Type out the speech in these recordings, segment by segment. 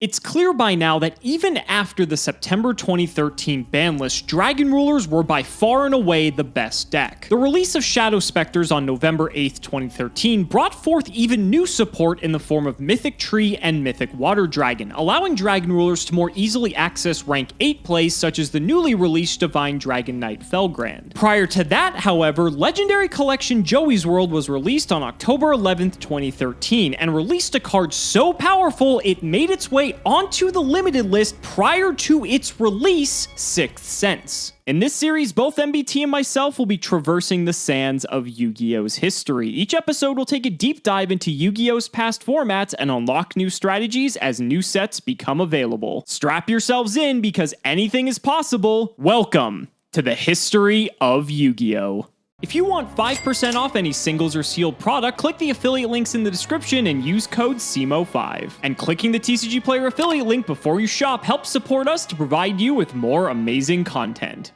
It's clear by now that even after the September 2013 ban list, Dragon Rulers were by far and away the best deck. The release of Shadow Specters on November 8th, 2013 brought forth even new support in the form of Mythic Tree and Mythic Water Dragon, allowing Dragon Rulers to more easily access rank 8 plays such as the newly released Divine Dragon Knight Felgrand. Prior to that, however, Legendary Collection Joey's World was released on October 11th, 2013, and released a card so powerful it made its way onto the limited list prior to its release, Sixth Sense. In this series, both MBT and myself will be traversing the sands of Yu-Gi-Oh's history. Each episode will take a deep dive into Yu-Gi-Oh's past formats and unlock new strategies as new sets become available. Strap yourselves in because anything is possible. Welcome to the history of Yu-Gi-Oh! If you want 5% off any singles or sealed product, click the affiliate links in the description and use code CIMO5. And clicking the TCG Player affiliate link before you shop helps support us to provide you with more amazing content.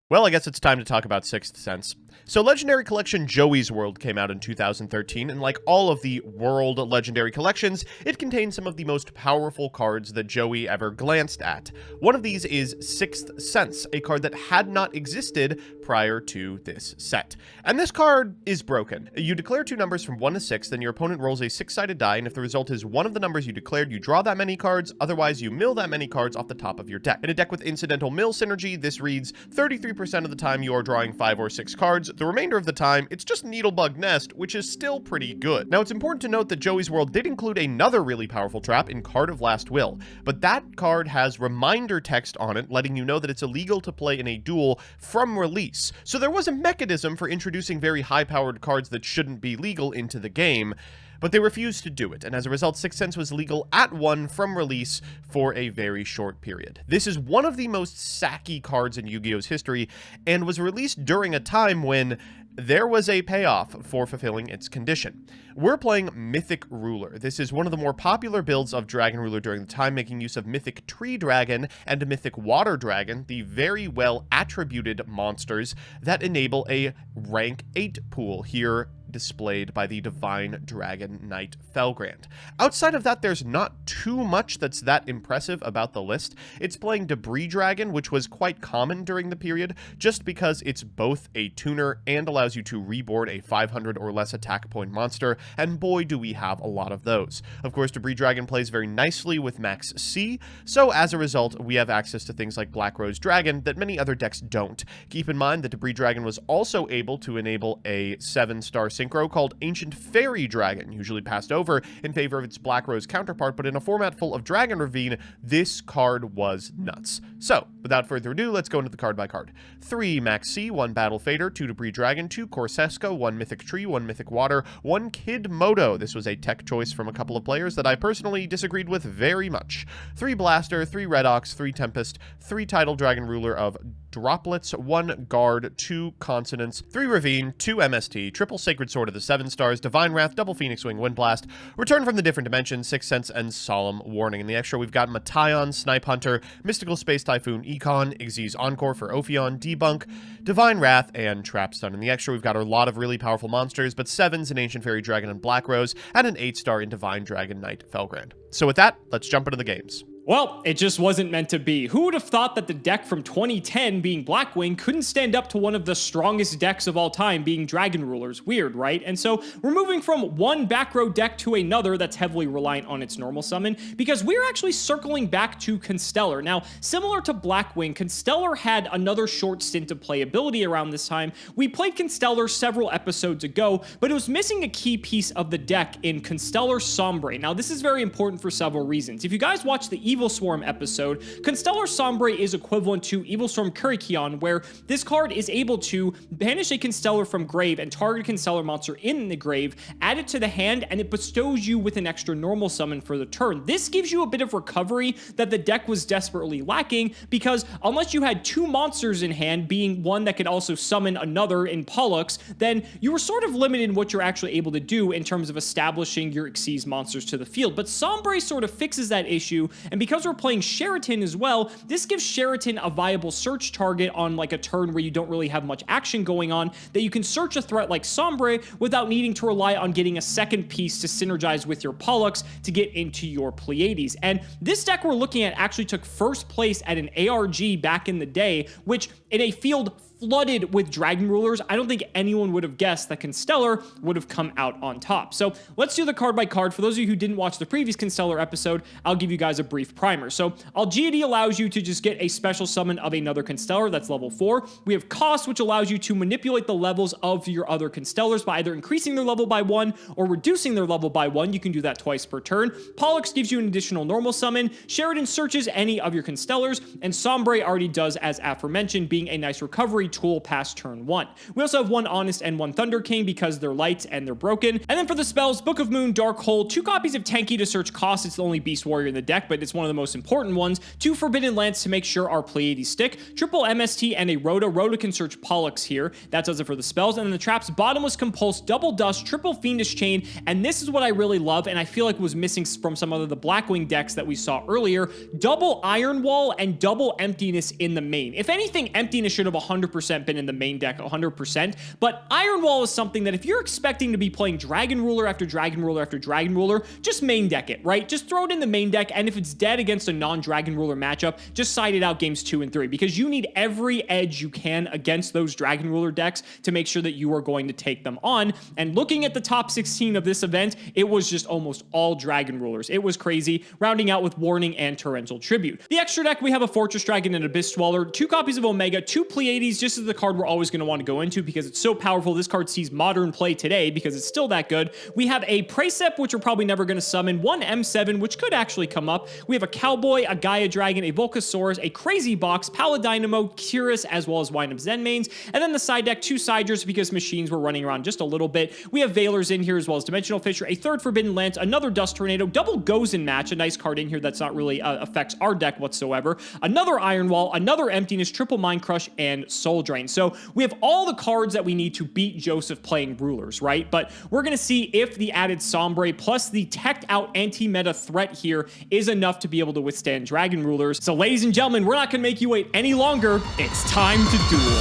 Well, I guess it's time to talk about Sixth Sense. So Legendary Collection Joey's World came out in 2013, and like all of the World Legendary Collections, it contains some of the most powerful cards that Joey ever glanced at. One of these is Sixth Sense, a card that had not existed prior to this set. And this card is broken. You declare two numbers from 1 to 6, then your opponent rolls a 6-sided die, and if the result is one of the numbers you declared, you draw that many cards, otherwise you mill that many cards off the top of your deck. In a deck with incidental mill synergy, this reads 33% of the time you are drawing 5 or 6 cards. The remainder of the time, it's just Needlebug Nest, which is still pretty good. Now, it's important to note that Joey's World did include another really powerful trap in Card of Last Will, but that card has reminder text on it, letting you know that it's illegal to play in a duel from release. So there was a mechanism for introducing very high-powered cards that shouldn't be legal into the game, but they refused to do it, and as a result, Sixth Sense was legal at 1 from release for a very short period. This is one of the most sacky cards in Yu-Gi-Oh's history, and was released during a time when there was a payoff for fulfilling its condition. We're playing Mythic Ruler. This is one of the more popular builds of Dragon Ruler during the time, making use of Mythic Tree Dragon and Mythic Water Dragon, the very well attributed monsters that enable a rank 8 pool, here displayed by the Divine Dragon Knight Felgrand. Outside of that, there's not too much that's that impressive about the list. It's playing Debris Dragon, which was quite common during the period, just because it's both a tuner and allows you to reboard a 500 or less attack point monster, and boy do we have a lot of those. Of course, Debris Dragon plays very nicely with Max C, so as a result, we have access to things like Black Rose Dragon that many other decks don't. Keep in mind that Debris Dragon was also able to enable a 7-star synchro called Ancient Fairy Dragon, usually passed over in favor of its Black Rose counterpart, but in a format full of Dragon Ravine, this card was nuts. So, without further ado, let's go into the card by card. 3 Max C, 1 Battle Fader, 2 Debris Dragon, 2 Corseska, 1 Mythic Tree, 1 Mythic Water, 1 Kid Moto. This was a tech choice from a couple of players that I personally disagreed with very much. 3 Blaster, 3 Redox, 3 Tempest, 3 Tidal Dragon Ruler of Droplets, 1 Guard, 2 Consonants, 3 Ravine, 2 MST, triple Sacred Sword of the 7 stars, Divine Wrath, double Phoenix Wing, Wind Blast, Return from the Different Dimension, Sixth Sense, and Solemn Warning. In the extra, we've got Mataion, Snipe Hunter, Mystical Space Typhoon, Econ, Xyz Encore for Ophion, Debunk, Divine Wrath, and Trapstun. In the extra, we've got a lot of really powerful monsters, but 7s in Ancient Fairy Dragon and Black Rose, and an 8-star in Divine Dragon Knight Felgrand. So with that, let's jump into the games. Well, it just wasn't meant to be. Who would have thought that the deck from 2010, being Blackwing, couldn't stand up to one of the strongest decks of all time, being Dragon Rulers? Weird, right? And so we're moving from one back row deck to another that's heavily reliant on its normal summon, because we're actually circling back to Constellar. Now, similar to Blackwing, Constellar had another short stint of playability around this time. We played Constellar several episodes ago, but it was missing a key piece of the deck in Constellar Sombre. Now, this is very important for several reasons. If you guys watch the Evil Swarm episode, Constellar Sombre is equivalent to Evil Swarm Kurikion, where this card is able to banish a Constellar from grave and target a Constellar monster in the grave, add it to the hand, and it bestows you with an extra normal summon for the turn. This gives you a bit of recovery that the deck was desperately lacking, because unless you had 2 monsters in hand, being one that could also summon another in Pollux, then you were sort of limited in what you're actually able to do in terms of establishing your Xyz monsters to the field. But Sombre sort of fixes that issue, and because we're playing Sheraton as well, this gives Sheraton a viable search target on like a turn where you don't really have much action going on, that you can search a threat like Sombre without needing to rely on getting a second piece to synergize with your Pollux to get into your Pleiades. And this deck we're looking at actually took first place at an ARG back in the day, which in a field flooded with Dragon Rulers, I don't think anyone would have guessed that Constellar would have come out on top. So let's do the card by card. For those of you who didn't watch the previous Constellar episode, I'll give you guys a brief primer. So Algiady allows you to just get a special summon of another Constellar, that's level 4. We have Cost, which allows you to manipulate the levels of your other Constellars by either increasing their level by 1 or reducing their level by 1. You can do that twice per turn. Pollux gives you an additional normal summon. Sheridan searches any of your Constellars, and Sombre already does as aforementioned, being a nice recovery tool past turn 1. We also have one Honest and one Thunder King because they're light and they're broken. And then for the spells, Book of Moon, Dark Hole, 2 copies of Tenki to search Cost. It's the only Beast Warrior in the deck, but it's one of the most important ones. 2 Forbidden Lance to make sure our Pleiades stick. Triple MST and a Rhoda. Rhoda can search Pollux here. That does it for the spells. And then the traps, Bottomless Compulse, Double Dust, Triple Fiendish Chain. And this is what I really love, and I feel like was missing from some of the Blackwing decks that we saw earlier. Double Iron Wall and double Emptiness in the main. If anything, Emptiness should have 100% been in the main deck 100%, but Iron Wall is something that if you're expecting to be playing Dragon Ruler after Dragon Ruler after Dragon Ruler, just main deck it, right? Just throw it in the main deck, and if it's dead against a non-Dragon Ruler matchup, just side it out games 2 and 3, because you need every edge you can against those Dragon Ruler decks to make sure that you are going to take them on. And looking at the top 16 of this event, it was just almost all Dragon Rulers. It was crazy, rounding out with Warning and Torrential Tribute. The extra deck, we have a Fortress Dragon and Abyss Dweller, 2 copies of Omega, 2 Pleiades, just as the card we're always going to want to go into because it's so powerful. This card sees modern play today because it's still that good. We have a Precept, which we're probably never going to summon, 1 M7, which could actually come up. We have a Cowboy, a Gaia Dragon, a Volcasaurus, a Crazy Box, Paladynamo, Curious, as well as Wind Up Zen mains. And then the side deck, 2 Siders because machines were running around just a little bit. We have Veilers in here as well as Dimensional Fisher, a 3rd Forbidden Lance, another Dust Tornado, double Gozen Match, a nice card in here that's not really affects our deck whatsoever. Another Iron Wall, another Emptiness, triple Mind Crush, and Soul Drain. So we have all the cards that we need to beat Joseph playing Rulers, right? But we're going to see if the added Sombre plus the teched out anti-meta threat here is enough to be able to withstand Dragon Rulers. So ladies and gentlemen, we're not going to make you wait any longer. It's time to duel.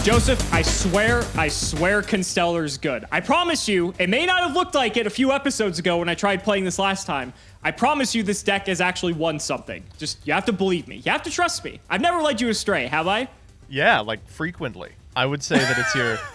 Joseph, I swear Constellar's good. I promise you, it may not have looked like it a few episodes ago when I tried playing this last time. I promise you this deck has actually won something. Just, you have to believe me. You have to trust me. I've never led you astray, have I? Yeah, like frequently. I would say that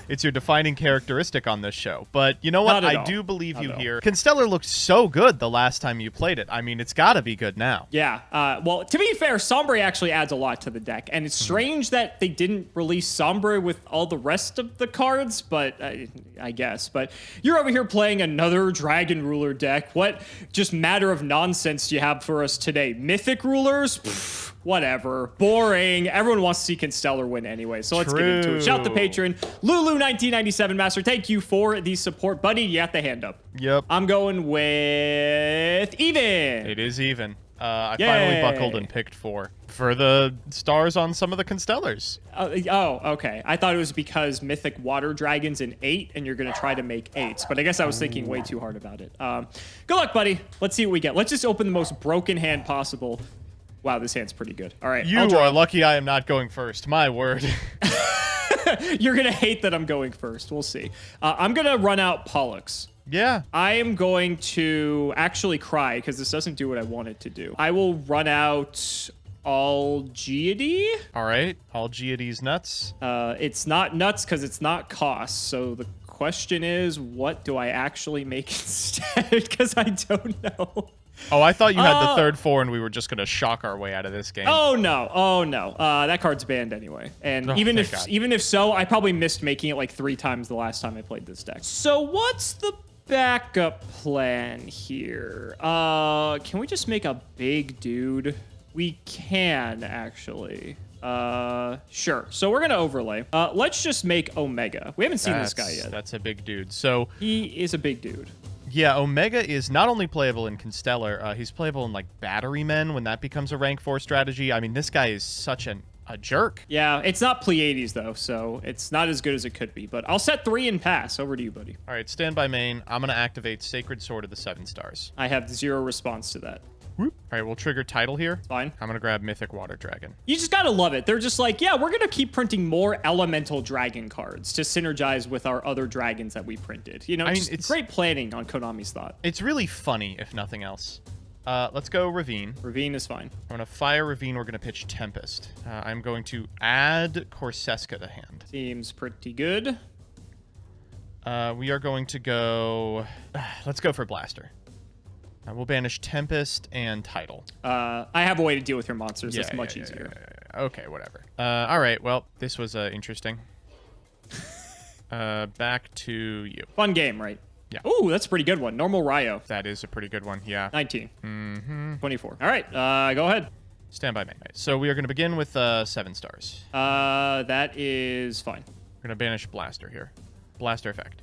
it's your defining characteristic on this show. But you know what? I do believe you here. Constellar looked so good the last time you played it. I mean, it's got to be good now. Yeah. Well, to be fair, Sombre actually adds a lot to the deck. And it's strange that they didn't release Sombre with all the rest of the cards, but I guess. But you're over here playing another Dragon Ruler deck. What just matter of nonsense do you have for us today? Mythic Rulers? Pfft. Whatever. Boring. Everyone wants to see Constellar win anyway, so let's get into it. Shout the patron. Lulu1997 Master, thank you for the support. Buddy, you got the hand up. Yep. I'm going with even. It is even. I finally buckled and picked 4 for the stars on some of the Constellars. Oh, okay. I thought it was because Mythic Water Dragon's in 8, and you're going to try to make 8s, but I guess I was thinking way too hard about it. Good luck, buddy. Let's see what we get. Let's just open the most broken hand possible. Wow, this hand's pretty good. All right. You are lucky I am not going first. My word. You're going to hate that I'm going first. We'll see. I'm going to run out Pollux. Yeah. I am going to actually cry because this doesn't do what I want it to do. I will run out Algiady. All right. Algiady's nuts. It's not nuts because it's not cost. So the question is, what do I actually make instead? Because I don't know. Oh, I thought you had the third 4 and we were just going to shock our way out of this game. Oh, no. Oh, no. That card's banned anyway. And even if so, I probably missed making it like 3 times the last time I played this deck. So what's the backup plan here? Can we just make a big dude? We can, actually. Sure. So we're going to overlay. Let's just make Omega. We haven't seen this guy yet. That's a big dude. So he is a big dude. Yeah, Omega is not only playable in Constellar, he's playable in like Battery Men when that becomes a rank 4 strategy. I mean, this guy is such an a jerk. Yeah, it's not Pleiades, though, so it's not as good as it could be. But I'll set 3 and pass. Over to you, buddy. All right, stand by main. I'm going to activate Sacred Sword of the 7 Stars. I have 0 response to that. Whoop. All right, we'll trigger Title here. Fine. I'm going to grab Mythic Water Dragon. You just gotta love it. They're just like, yeah, we're gonna keep printing more elemental dragon cards to synergize with our other dragons that we printed. You know, it's great planning on Konami's thought. It's really funny, if nothing else. Let's go Ravine. Ravine is fine. I'm going to fire Ravine. We're going to pitch Tempest. I'm going to add Corseska to hand. Seems pretty good. We are going to go... let's go for Blaster. We'll banish Tempest and Title. I have a way to deal with your monsters. That's much easier. Yeah. Okay, whatever. All right, well, this was interesting. Back to you. Fun game, right? Yeah. Ooh, that's a pretty good one. Normal Ryo. That is a pretty good one, yeah. 19. 24. All right, go ahead. Stand by me. So we are going to begin with 7 stars. That is fine. We're going to banish Blaster here. Blaster effect.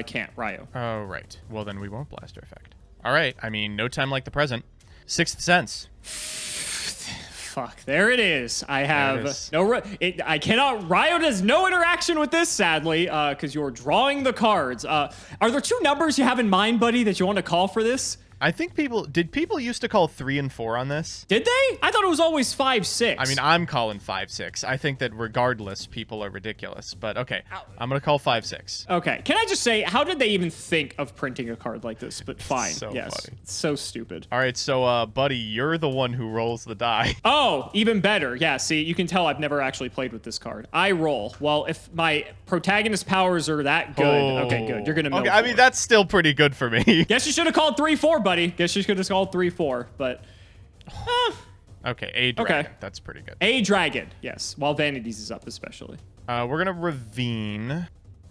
Can't. Ryo. Oh, right. Well, then we won't Blaster effect. All right. I mean, no time like the present. 6th Sense. Fuck, there it is. I have no... I cannot... Ryo has no interaction with this, sadly, because you're drawing the cards. Are there 2 numbers you have in mind, buddy, that you want to call for this? I think did people used to call 3 and 4 on this? Did they? I thought it was always 5, 6. I mean, I'm calling 5, 6. I think that regardless, people are ridiculous. But okay, I'm going to call 5, 6. Okay. Can I just say, how did they even think of printing a card like this? But fine. So yes. funny. It's so stupid. All right, so, buddy, you're the one who rolls the die. Oh, even better. Yeah, see, you can tell I've never actually played with this card. I roll. Well, if my protagonist powers are that good, okay, good. You're going to mill I mean, that's still pretty good for me. Guess you should have called 3, 4, buddy. Guess you should have called 3, 4, but... Okay, a dragon. Okay. That's pretty good. A dragon, yes. While Vanities is up, especially. We're going to Ravine. I'm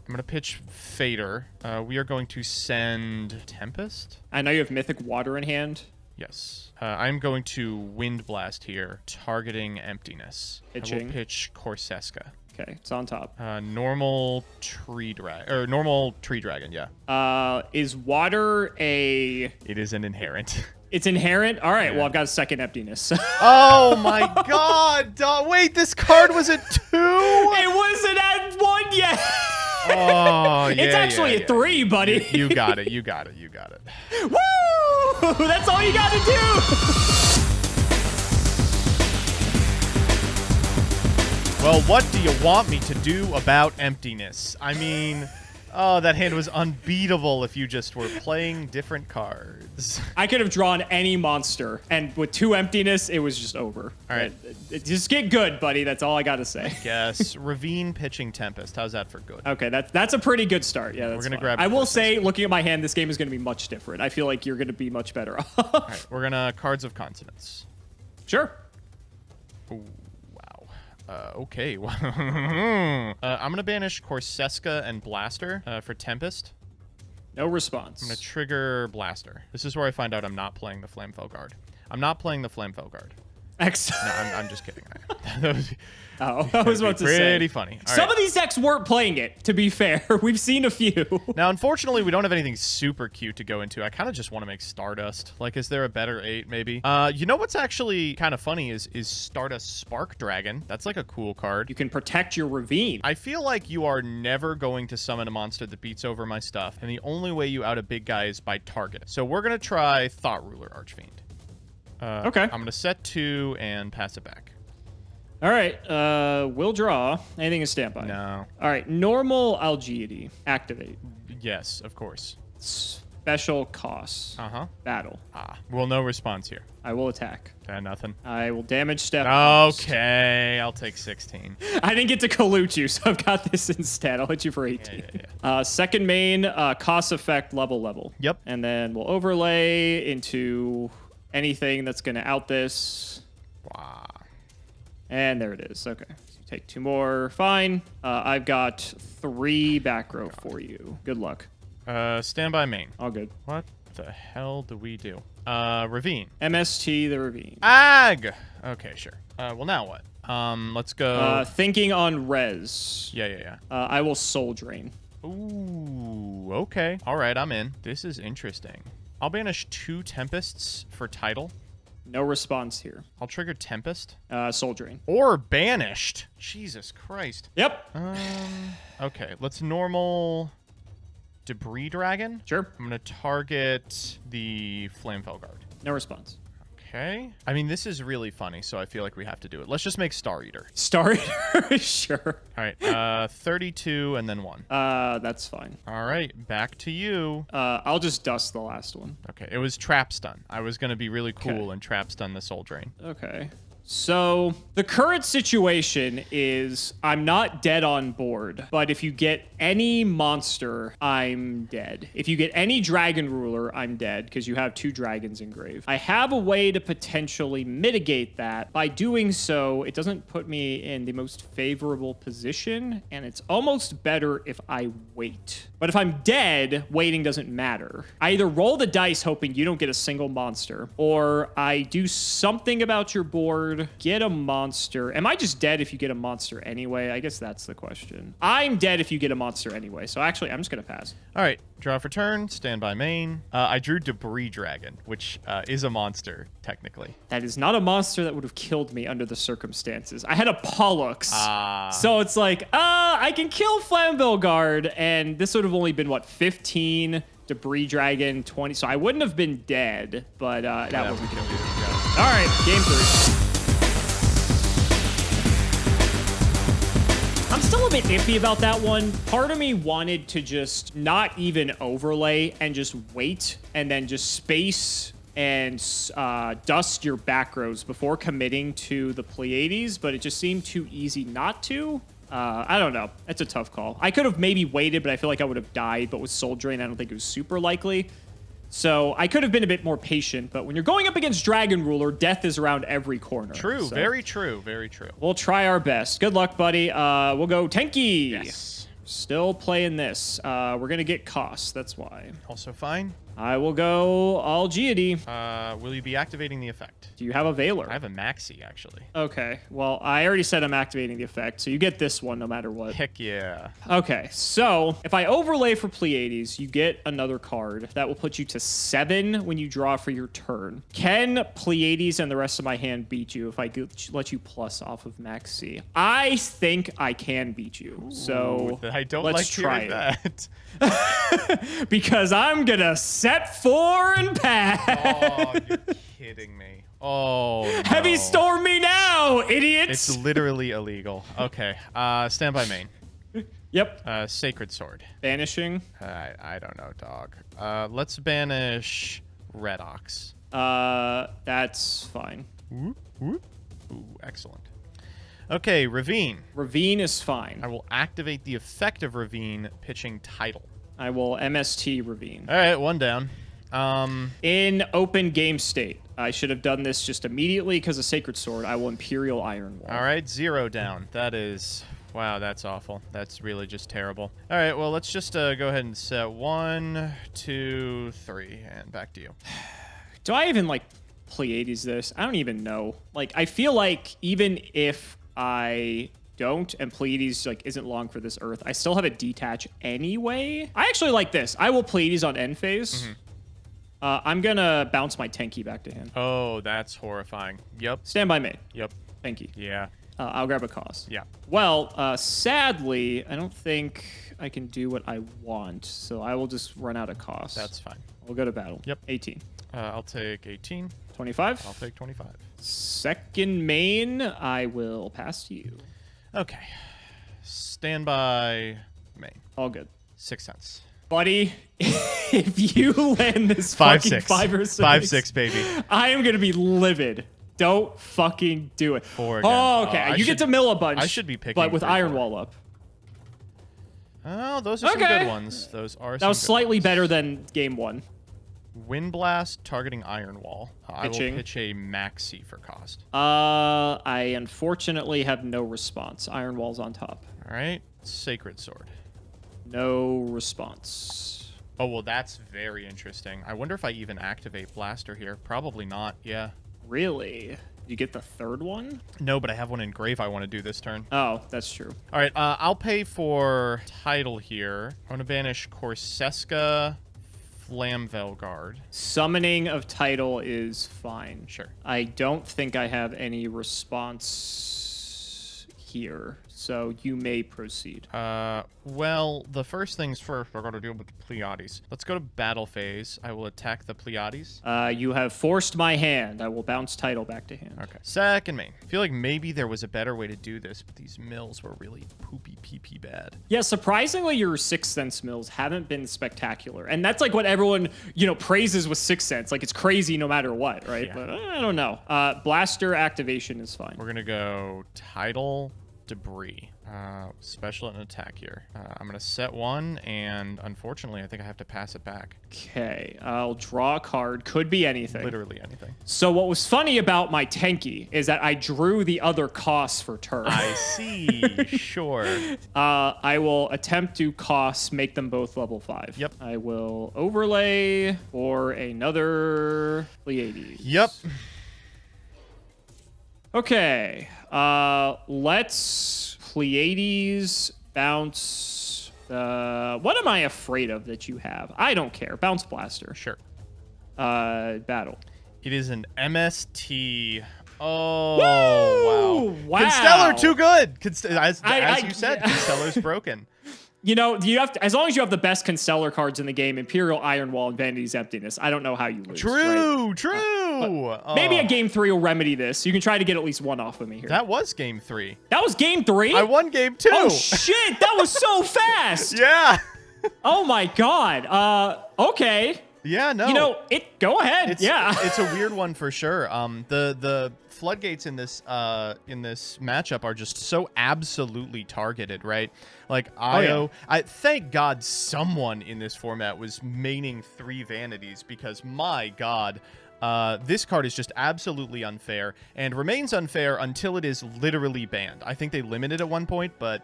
going to pitch Fader. We are going to send Tempest. I know you have Mythic Water in hand. Yes. I'm going to Wind Blast here, targeting Emptiness. Pitching. I will pitch Corseska. Okay, it's on top. Normal tree dragon, yeah. Is water a... It is an inherent. It's inherent? All right, well, I've got a second emptiness. Oh my god! Wait, this card was at 2? It wasn't at 1 yet! Oh, yeah, it's actually a 3, buddy. You got it. Woo! That's all you gotta do! Well, what do you want me to do about emptiness? I mean, oh, that hand was unbeatable if you just were playing different cards. I could have drawn any monster, and with 2 emptiness, it was just over. All right. Just get good, buddy. That's all I gotta say. Yes. Ravine pitching Tempest. How's that for good? Okay, that's a pretty good start. Yeah, that's We're gonna fine. grab. I will say, looking at my hand, this game is gonna be much different. I feel like you're gonna be much better off. All right, we're gonna Cards of Consonance. Sure. Ooh. Okay. I'm going to banish Corseska and Blaster for Tempest. No response. I'm going to trigger Blaster. This is where I find out I'm not playing the Flamefell Guard. I'm not playing the Flamefell Guard. Excellent. No, I'm just kidding. I was about to say. Pretty funny. Some of these decks weren't playing it, to be fair. We've seen a few. Now, unfortunately, we don't have anything super cute to go into. I kind of just want to make Stardust. Like, is there a better 8, maybe? You know what's actually kind of funny is Stardust Spark Dragon. That's like a cool card. You can protect your Ravine. I feel like you are never going to summon a monster that beats over my stuff, and the only way you out a big guy is by target. So we're going to try Thought Ruler Archfiend. Okay. I'm going to set 2 and pass it back. All right. We'll draw. Anything is standby. No. All right. Normal Algiady. Activate. Yes, of course. Special costs. Uh-huh. Battle. Well, no response here. I will attack. Nothing. I will damage step. Okay, I'll take 16. I didn't get to collude you, so I've got this instead. I'll hit you for 18. Yeah. Second main, cost effect, level. Yep. And then we'll overlay into anything that's going to out this. Wow. And there it is. Okay. So you take 2 more. Fine. I've got 3 back row for you. Good luck. Stand by main. All good. What the hell do we do? Ravine. MST the Ravine. Ag! Okay, sure. Well, now what? Let's go... thinking on res. Yeah. I will Soul Drain. Ooh, okay. All right, I'm in. This is interesting. I'll banish 2 Tempests for Title. No response here. I'll trigger Tempest. Soul Drain. Or Banished. Jesus Christ. Yep. Okay, let's normal Debris Dragon. Sure. I'm going to target the Flamefell Guard. No response. Okay. I mean, this is really funny, so I feel like we have to do it. Let's just make Star Eater. Star Eater? Sure. All right, 32 and then 1. That's fine. All right, back to you. I'll just dust the last one. Okay, it was Trap Stun. I was going to be really cool Okay. and Trap Stun the Soul Drain. Okay. So the current situation is I'm not dead on board, but if you get any monster, I'm dead. If you get any dragon ruler, I'm dead because you have 2 dragons engraved. I have a way to potentially mitigate that. By doing so, it doesn't put me in the most favorable position, and it's almost better if I wait. But if I'm dead, waiting doesn't matter. I either roll the dice hoping you don't get a single monster, or I do something about your board, get a monster. Am I just dead if you get a monster anyway? I guess that's the question. I'm dead if you get a monster anyway, so actually, I'm just going to pass. All right, draw for turn, stand by main. I drew Debris Dragon, which is a monster, technically. That is not a monster that would have killed me under the circumstances. I had a Pollux. So it's like, I can kill Flambeau Guard, and this would have only been, what, 15? Debris Dragon, 20. So I wouldn't have been dead, but that wasn't going to be it. All right, game 3. I'm still a bit iffy about that one. Part of me wanted to just not even overlay and just wait and then just space and dust your back rows before committing to the Pleiades, but it just seemed too easy not to. I don't know. It's a tough call. I could have maybe waited, but I feel like I would have died. But with Soul Drain, I don't think it was super likely. So I could have been a bit more patient. But when you're going up against Dragon Ruler, death is around every corner. True. So Very true. Very true. we'll try our best. Good luck, buddy. We'll go Tenki. Yes. Still playing this. We're going to get cost. That's why. Also fine. I will go all Deity. Will you be activating the effect? Do you have a Veiler? I have a Maxi, actually. Okay. Well, I already said I'm activating the effect, so you get this one no matter what. Heck yeah. Okay, so if I overlay for Pleiades, you get another card that will put you to 7 when you draw for your turn. Can Pleiades and the rest of my hand beat you if I let you plus off of Max C? I think I can beat you. So I don't let's like try hearing it. that. Because I'm gonna set 4 and pass. Oh, you're kidding me. Oh, no. Heavy storm me now, idiots. It's literally illegal. Okay. Stand by main. Yep. Sacred Sword. Banishing. I don't know, dog. Let's banish Red Ox. That's fine. Whoop, whoop. Ooh, excellent. Okay, Ravine. Ravine is fine. I will activate the effect of Ravine, pitching Tidal. I will MST Ravine. All right, 1 down. In open game state, I should have done this just immediately because of Sacred Sword. I will Imperial Iron Wall. All right, 0 down. That is... Wow, that's awful. That's really just terrible. All right, well, let's just go ahead and set 1, 2, 3, and back to you. Do I even, like, Pleiades this? I don't even know. Like, I feel like even if I don't and Pleiades, like, isn't long for this Earth, I still have it detach anyway. I actually like this. I will Pleiades on end phase. Mm-hmm. I'm gonna bounce my Tenki back to him. Oh, that's horrifying. Yep. Stand by me. Yep. Tenki. Yeah. I'll grab a cost. Yeah. Well, sadly, I don't think I can do what I want, so I will just run out of cost. That's fine. We'll go to battle. Yep. 18. I'll take 18. 25. I'll take 25. Second main, I will pass to you. Okay. Stand by main. All good. 6 cents. Buddy, if you land this 5, fucking 6. 5 or 6, 5, 6, baby. I am going to be livid. Don't fucking do it. 4 again. Oh, okay. You get to mill a bunch. I should be picking but with 3, Iron 4. Wall up. Oh, those are some good ones. Those are That some was good slightly ones. better than game 1. Wind Blast targeting Iron Wall. I will Pitching. pitch a Maxi for cost. I unfortunately have no response. Iron Wall's on top. All right. Sacred Sword. No response. Oh, well, that's very interesting. I wonder if I even activate Blaster here. Probably not. Yeah. Really? You get the third one? No, but I have one in Grave I want to do this turn. Oh, that's true. All right. I'll pay for Tidal here. I want to banish Corseska, Flamvelguard. Summoning of title is fine. Sure. I don't think I have any response here, so you may proceed. Well, the first things first, we're going to deal with the Pleiades. Let's go to battle phase. I will attack the Pleiades. You have forced my hand. I will bounce title back to hand. Okay. Second main. I feel like maybe there was a better way to do this, but these mills were really poopy pee bad. Yeah, surprisingly, your Sixth Sense mills haven't been spectacular. And that's like what everyone, praises with Sixth Sense. Like, it's crazy no matter what, right? Yeah. But I don't know. Blaster activation is fine. We're going to go Tidal Debris. Special and attack here. I'm going to set one, and unfortunately, I think I have to pass it back. Okay, I'll draw a card. Could be anything. Literally anything. So what was funny about my Tenki is that I drew the other costs for turn. I see. Sure. I will attempt to make them both level 5. Yep. I will overlay for another Pleiades. Yep. Okay. Let's Pleiades bounce. What am I afraid of that you have? I don't care. Bounce Blaster. Sure. Battle. It is an MST. Oh, Woo! Wow. Constellar, too good. As you said, Constellar's broken. You have to, as long as you have the best Constellar cards in the game, Imperial Iron Wall and Vanity's Emptiness, I don't know how you lose. True. Maybe a game 3 will remedy this. You can try to get at least one off of me here. That was game 3. That was game 3? I won game 2. Oh, shit. That was so fast. Yeah. Oh, my God. Okay. Yeah, no. Go ahead. It's a weird one for sure. The floodgates in this matchup are just so absolutely targeted, right? Like IO. I thank God someone in this format was maining 3 vanities, because my God, this card is just absolutely unfair and remains unfair until it is literally banned. I think they limited at one point, but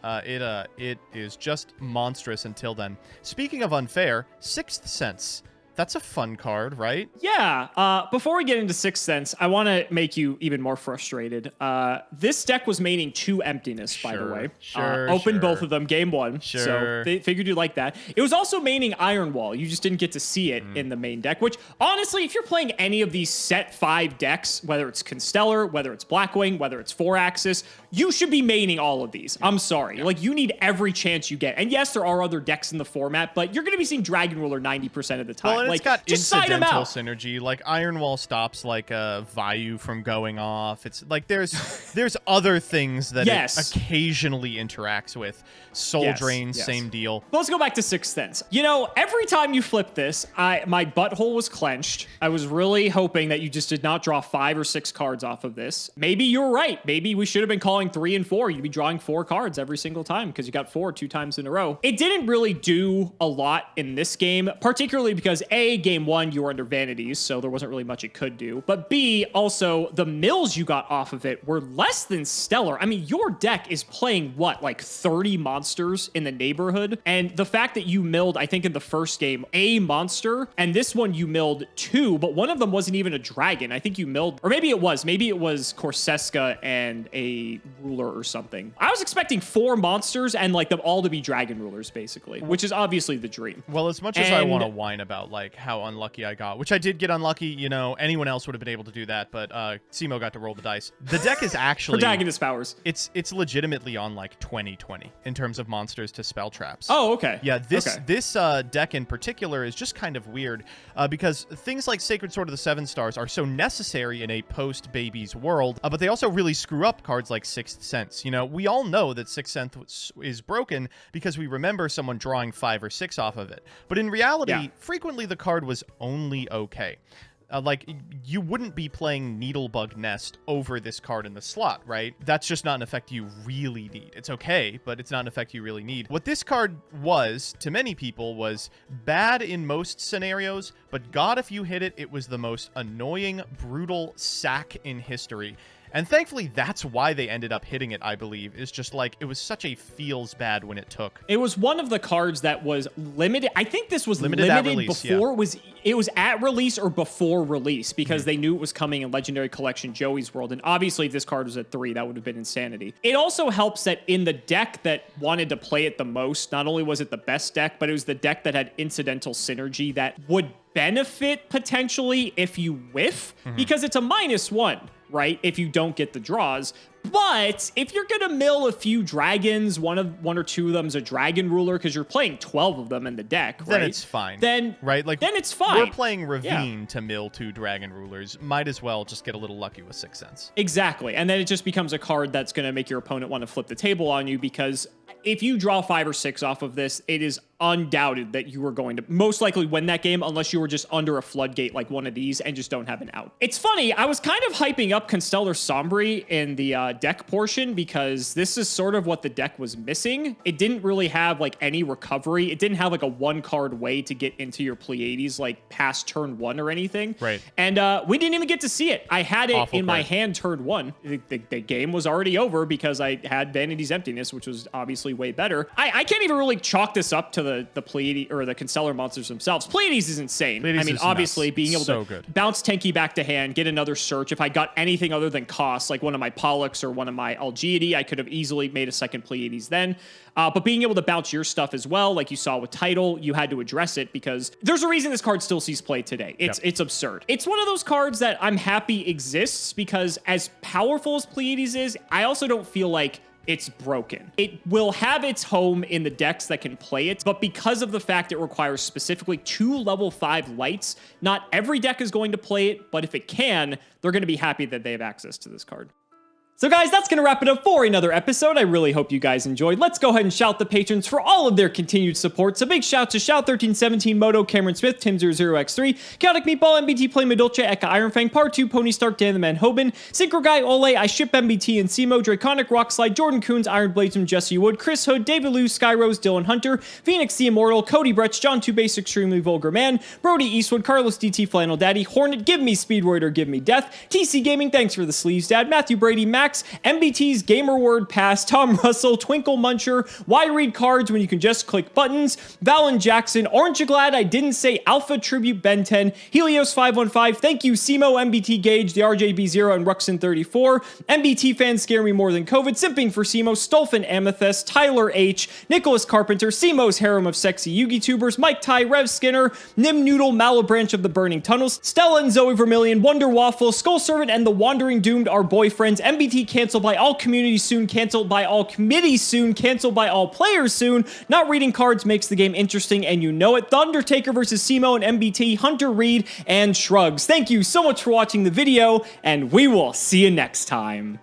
it is just monstrous until then. Speaking of unfair, Sixth Sense. That's a fun card, right? Yeah. Before we get into Sixth Sense, I want to make you even more frustrated. This deck was maining 2 Emptiness, by the way. Opened both of them game 1. Sure. So they figured you'd like that. It was also maining Iron Wall. You just didn't get to see it in the main deck, which honestly, if you're playing any of these set 5 decks, whether it's Constellar, whether it's Blackwing, whether it's 4-Axis, you should be maining all of these. I'm sorry. Yeah. Like, you need every chance you get. And yes, there are other decks in the format, but you're going to be seeing Dragon Ruler 90% of the time. Well, like, it's got just incidental synergy. Like, Iron Wall stops like Vayu from going off. It's like there's other things that it occasionally interacts with. Soul Drain, same deal. But let's go back to Sixth Sense. Every time you flip this, my butthole was clenched. I was really hoping that you just did not draw 5 or 6 cards off of this. Maybe you're right. Maybe we should have been calling 3 and 4. You'd be drawing 4 cards every single time because you got 4 2 times in a row. It didn't really do a lot in this game, particularly because A, game 1, you were under vanities, so there wasn't really much it could do. But B, also, the mills you got off of it were less than stellar. I mean, your deck is playing, what, like 30 monsters in the neighborhood? And the fact that you milled, I think in the first game, a monster, and this one you milled 2, but one of them wasn't even a dragon. I think you milled, or maybe it was Corseska and a ruler or something. I was expecting 4 monsters and like them all to be dragon rulers, basically, which is obviously the dream. Well, as much as I want to whine about like how unlucky I got, which I did get unlucky, anyone else would have been able to do that, but Cimo got to roll the dice. The deck is actually protagonist powers. It's legitimately on like 20/20 in terms of monsters to spell traps. Oh, okay. Yeah, this deck in particular is just kind of weird because things like Sacred Sword of the 7 Stars are so necessary in a post-babies world, but they also really screw up cards like Sixth Sense. We all know that Sixth Sense is broken because we remember someone drawing 5 or 6 off of it. But in reality, frequently the card was only okay. Like, you wouldn't be playing Needlebug Nest over this card in the slot, right? That's just not an effect you really need. It's okay, but it's not an effect you really need. What this card was, to many people, was bad in most scenarios, but God, if you hit it, it was the most annoying, brutal sack in history. And thankfully, that's why they ended up hitting it, I believe, is just like, it was such a feels bad when it took. It was one of the cards that was limited. I think this was limited at release, before. It was at release or before release because they knew it was coming in Legendary Collection Joey's World. And obviously, if this card was at 3, that would have been insanity. It also helps that in the deck that wanted to play it the most, not only was it the best deck, but it was the deck that had incidental synergy that would benefit potentially if you whiff, because it's a -1, right? If you don't get the draws. But if you're gonna mill a few dragons, one or two of them is a dragon ruler because you're playing 12 of them in the deck, right? Then it's fine. Then it's fine. We're playing Ravine to mill 2 dragon rulers. Might as well just get a little lucky with 6 cents. Exactly. And then it just becomes a card that's gonna make your opponent want to flip the table on you, because if you draw 5 or 6 off of this, it is undoubted that you are going to most likely win that game unless you were just under a floodgate like one of these and just don't have an out. It's funny, I was kind of hyping up Constellar Sombri in the deck portion because this is sort of what the deck was missing. It didn't really have like any recovery. It didn't have like a 1-card way to get into your Pleiades like past turn 1 or anything. Right. And we didn't even get to see it. I had it Awful in my hand turn 1. The game was already over because I had Vanity's Emptiness, which was obviously way better. I can't even really chalk this up to the Pleiades or the Constellar monsters themselves. Pleiades is insane. Pleiades I mean, is obviously nuts. being able So to good. bounce Tenki back to hand, get another search. If I got anything other than cost, like one of my Pollux or one of my Algiady, I could have easily made a second Pleiades then. But being able to bounce your stuff as well, like you saw with Tidal, you had to address it because there's a reason this card still sees play today. It's absurd. It's one of those cards that I'm happy exists because as powerful as Pleiades is, I also don't feel like it's broken. It will have its home in the decks that can play it, but because of the fact it requires specifically 2 level 5 lights, not every deck is going to play it, but if it can, they're going to be happy that they have access to this card. So guys, that's going to wrap it up for another episode. I really hope you guys enjoyed. Let's go ahead and shout the patrons for all of their continued support. So big shout to Shout1317, Moto, Cameron Smith, Tim00x3, Chaotic Meatball, MBT Play Medulce, Eka Ironfang, Part 2, Pony Stark, Dan the Man Hoban, Synchro Guy, Ole, I Ship MBT and Cimo, Draconic Rockslide, Jordan Coons, Iron Bladesman, Jesse Wood, Chris Hood, David Liu, Skyrose, Dylan Hunter, Phoenix the Immortal, Cody Bretch, John 2Base, Extremely Vulgar Man, Brody Eastwood, Carlos DT, Flannel Daddy, Hornet, Give Me Speedroid or Give Me Death, TC Gaming, thanks for the sleeves, Dad, Matthew Brady, Max, MBT's Gamer Word Pass, Tom Russell, Twinkle Muncher, Why Read Cards When You Can Just Click Buttons, Valen Jackson, Aren't You Glad I Didn't Say Alpha Tribute Ben 10, Helios515, thank you Simo, MBT Gage, the RJB0 and Ruxin34, MBT fans scare me more than COVID, Simping for Simo, Stolfin Amethyst, Tyler H, Nicholas Carpenter, Simo's Harem of Sexy Yugi Tubers, Mike Ty, Rev Skinner, Nim Noodle, Malabranch of the Burning Tunnels, Stella and Zoe Vermilion, Wonder Waffle, Skull Servant and the Wandering Doomed are boyfriends, MBT canceled by all communities soon, canceled by all committees soon, canceled by all players soon. Not reading cards makes the game interesting, and you know it. The Undertaker versus Simo and MBT, Hunter Reed, and Shrugs. Thank you so much for watching the video, and we will see you next time.